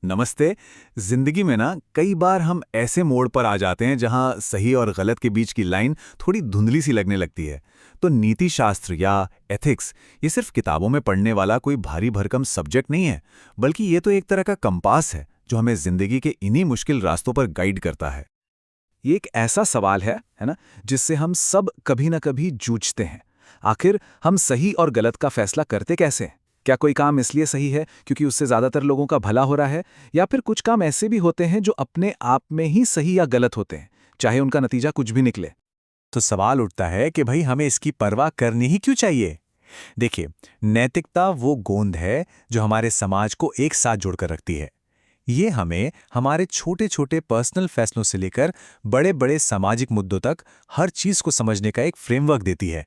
नमस्ते। जिंदगी में ना कई बार हम ऐसे मोड़ पर आ जाते हैं जहां सही और गलत के बीच की लाइन थोड़ी धुंधली सी लगने लगती है। तो नीति शास्त्र या एथिक्स ये सिर्फ किताबों में पढ़ने वाला कोई भारी भरकम सब्जेक्ट नहीं है, बल्कि ये तो एक तरह का कंपास है जो हमें जिंदगी के इन्हीं मुश्किल रास्तों पर गाइड करता है। ये एक ऐसा सवाल है ना, जिससे हम सब कभी ना कभी जूझते हैं। आखिर हम सही और गलत का फैसला करते कैसे हैं? क्या कोई काम इसलिए सही है क्योंकि उससे ज़्यादातर लोगों का भला हो रहा है, या फिर कुछ काम ऐसे भी होते हैं जो अपने आप में ही सही या गलत होते हैं, चाहे उनका नतीजा कुछ भी निकले? तो सवाल उठता है कि भाई हमें इसकी परवाह करनी ही क्यों चाहिए। देखिए, नैतिकता वो गोंद है जो हमारे समाज को एक साथ जोड़कर रखती है। ये हमें हमारे छोटे छोटे पर्सनल फैसलों से लेकर बड़े बड़े सामाजिक मुद्दों तक हर चीज को समझने का एक फ्रेमवर्क देती है।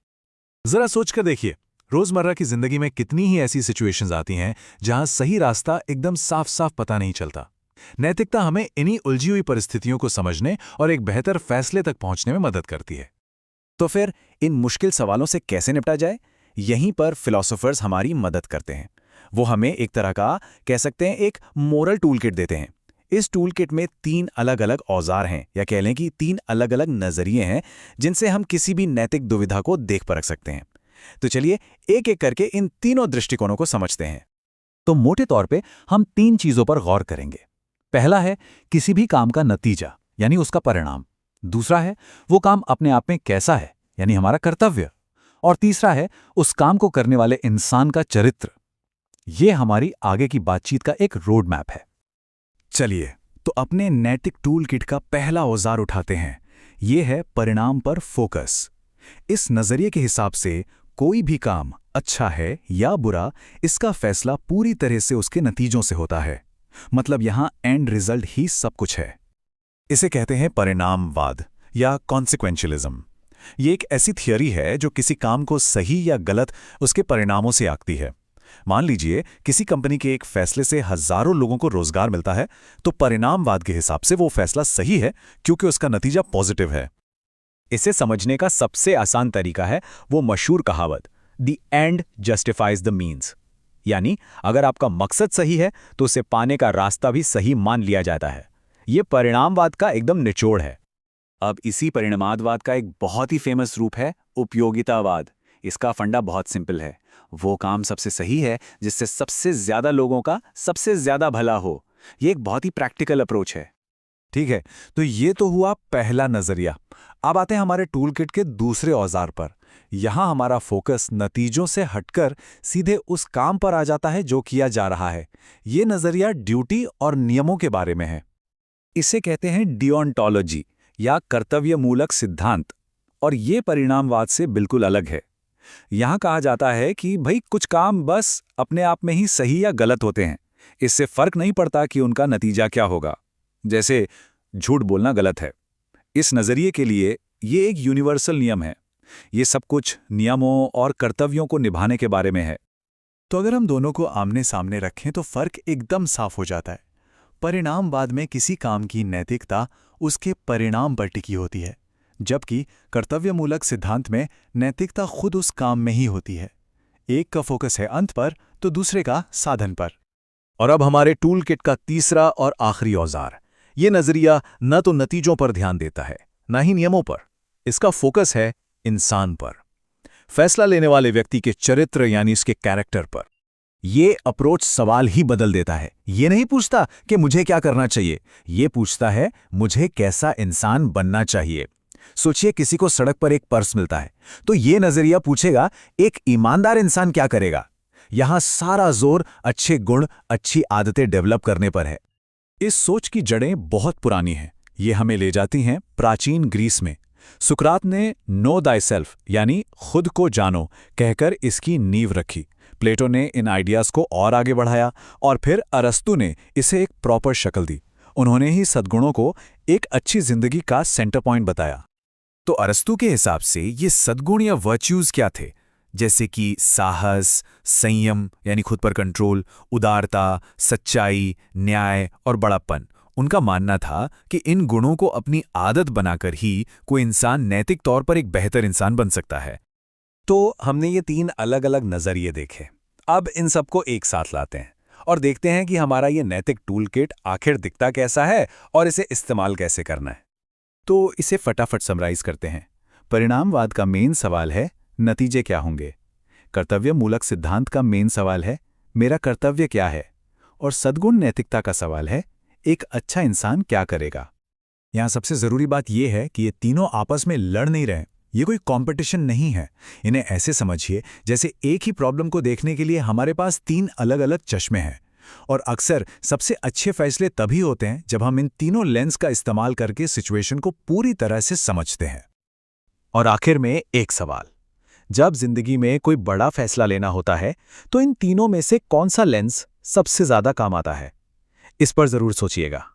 जरा सोचकर देखिए, रोजमर्रा की जिंदगी में कितनी ही ऐसी सिचुएशंस आती हैं जहां सही रास्ता एकदम साफ साफ पता नहीं चलता। नैतिकता हमें इन्हीं उलझी हुई परिस्थितियों को समझने और एक बेहतर फैसले तक पहुंचने में मदद करती है। तो फिर इन मुश्किल सवालों से कैसे निपटा जाए? यहीं पर फिलोसोफर्स हमारी मदद करते हैं। वो हमें एक तरह का, कह सकते हैं, एक मोरल टूल किट देते हैं। इस टूल किट में 3 अलग अलग औजार हैं, या कह लें कि 3 अलग अलग नजरिए हैं, जिनसे हम किसी भी नैतिक दुविधा को देख परख सकते हैं। तो चलिए एक एक करके इन तीनों दृष्टिकोणों को समझते हैं। तो मोटे तौर पे हम 3 चीजों पर गौर करेंगे। पहला है किसी भी काम का नतीजा, यानी उसका परिणाम। दूसरा है वो काम अपने आप में कैसा है, यानी हमारा कर्तव्य। और तीसरा है उस काम को करने वाले इंसान का चरित्र। ये हमारी आगे की बातचीत का एक रोड मैप है। चलिए तो अपने नैतिक टूल किट का पहला औजार उठाते हैं। ये है परिणाम पर फोकस। इस नजरिए के हिसाब से कोई भी काम अच्छा है या बुरा, इसका फैसला पूरी तरह से उसके नतीजों से होता है। मतलब यहां एंड रिजल्ट ही सब कुछ है। इसे कहते हैं परिणामवाद या कॉन्सिक्वेंशलिज्म। ये एक ऐसी थियरी है जो किसी काम को सही या गलत उसके परिणामों से आंकती है। मान लीजिए किसी कंपनी के एक फैसले से हजारों लोगों को रोजगार मिलता है, तो परिणामवाद के हिसाब से वो फैसला सही है क्योंकि उसका नतीजा पॉजिटिव है। इसे समझने का सबसे आसान तरीका है वो मशहूर कहावत, the end justifies the means. यानी अगर आपका मकसद सही है तो उसे पाने का रास्ता भी सही मान लिया जाता है। ये परिणामवाद का एकदम निचोड़ है। अब इसी परिणामवाद का एक बहुत ही फेमस रूप है उपयोगितावाद। इसका फंडा बहुत सिंपल है। वो काम सबसे सही है जिससे सबसे ज्यादा लोगों का सबसे ज्यादा भला हो। ये एक बहुत ही प्रैक्टिकल अप्रोच है। ठीक है, तो ये तो हुआ पहला नजरिया। अब आते हैं हमारे टूल किट के दूसरे औजार पर। यहां हमारा फोकस नतीजों से हटकर सीधे उस काम पर आ जाता है जो किया जा रहा है। ये नजरिया ड्यूटी और नियमों के बारे में है। इसे कहते हैं डिओन्टोलॉजी या कर्तव्यमूलक सिद्धांत। और ये परिणामवाद से बिल्कुल अलग है। यहां कहा जाता है कि भाई कुछ काम बस अपने आप में ही सही या गलत होते हैं। इससे फर्क नहीं पड़ता कि उनका नतीजा क्या होगा। जैसे झूठ बोलना गलत है। इस नजरिए के लिए ये एक यूनिवर्सल नियम है। ये सब कुछ नियमों और कर्तव्यों को निभाने के बारे में है। तो अगर हम दोनों को आमने सामने रखें तो फर्क एकदम साफ हो जाता है। परिणामवाद में किसी काम की नैतिकता उसके परिणाम पर टिकी होती है, जबकि कर्तव्यमूलक सिद्धांत में नैतिकता खुद उस काम में ही होती है। एक का फोकस है अंत पर तो दूसरे का साधन पर। और अब हमारे टूल किट का तीसरा और आखिरी औजार। ये नजरिया न तो नतीजों पर ध्यान देता है, न ही नियमों पर। इसका फोकस है इंसान पर, फैसला लेने वाले व्यक्ति के चरित्र यानी उसके कैरेक्टर पर। ये अप्रोच सवाल ही बदल देता है। ये नहीं पूछता कि मुझे क्या करना चाहिए, ये पूछता है मुझे कैसा इंसान बनना चाहिए। सोचिए किसी को सड़क पर एक पर्स मिलता है, तो ये नजरिया पूछेगा एक ईमानदार इंसान क्या करेगा। यहां सारा जोर अच्छे गुण, अच्छी आदतें डेवलप करने पर है। इस सोच की जड़ें बहुत पुरानी हैं। ये हमें ले जाती हैं प्राचीन ग्रीस में। सुकरात ने नो दाई सेल्फ यानी खुद को जानो कहकर इसकी नींव रखी। प्लेटो ने इन आइडियाज को और आगे बढ़ाया और फिर अरस्तु ने इसे एक प्रॉपर शक्ल दी। उन्होंने ही सद्गुणों को एक अच्छी जिंदगी का सेंटर पॉइंट बताया। तो अरस्तु के हिसाब से ये सद्गुण या वर्च्यूज क्या थे? जैसे कि साहस, संयम यानी खुद पर कंट्रोल, उदारता, सच्चाई, न्याय और बड़ापन। उनका मानना था कि इन गुणों को अपनी आदत बनाकर ही कोई इंसान नैतिक तौर पर एक बेहतर इंसान बन सकता है। तो हमने ये 3 अलग अलग नजरिए देखे। अब इन सबको एक साथ लाते हैं और देखते हैं कि हमारा ये नैतिक टूलकिट आखिर दिखता कैसा है और इसे इस्तेमाल कैसे करना है। तो इसे फटाफट समराइज करते हैं। परिणामवाद का मेन सवाल है, नतीजे क्या होंगे। कर्तव्य मूलक सिद्धांत का मेन सवाल है, मेरा कर्तव्य क्या है। और सद्गुण नैतिकता का सवाल है, एक अच्छा इंसान क्या करेगा। यहाँ सबसे ज़रूरी बात यह है कि ये तीनों आपस में लड़ नहीं रहे। ये कोई कंपटीशन नहीं है। इन्हें ऐसे समझिए जैसे एक ही प्रॉब्लम को देखने के लिए हमारे पास 3 अलग-अलग चश्मे हैं। और अक्सर सबसे अच्छे फैसले तभी होते हैं जब हम इन तीनों लेंस का इस्तेमाल करके सिचुएशन को पूरी तरह से समझते हैं। और आखिर में एक सवाल, जब जिंदगी में कोई बड़ा फैसला लेना होता है तो इन तीनों में से कौन सा लेंस सबसे ज़्यादा काम आता है? इस पर ज़रूर सोचिएगा।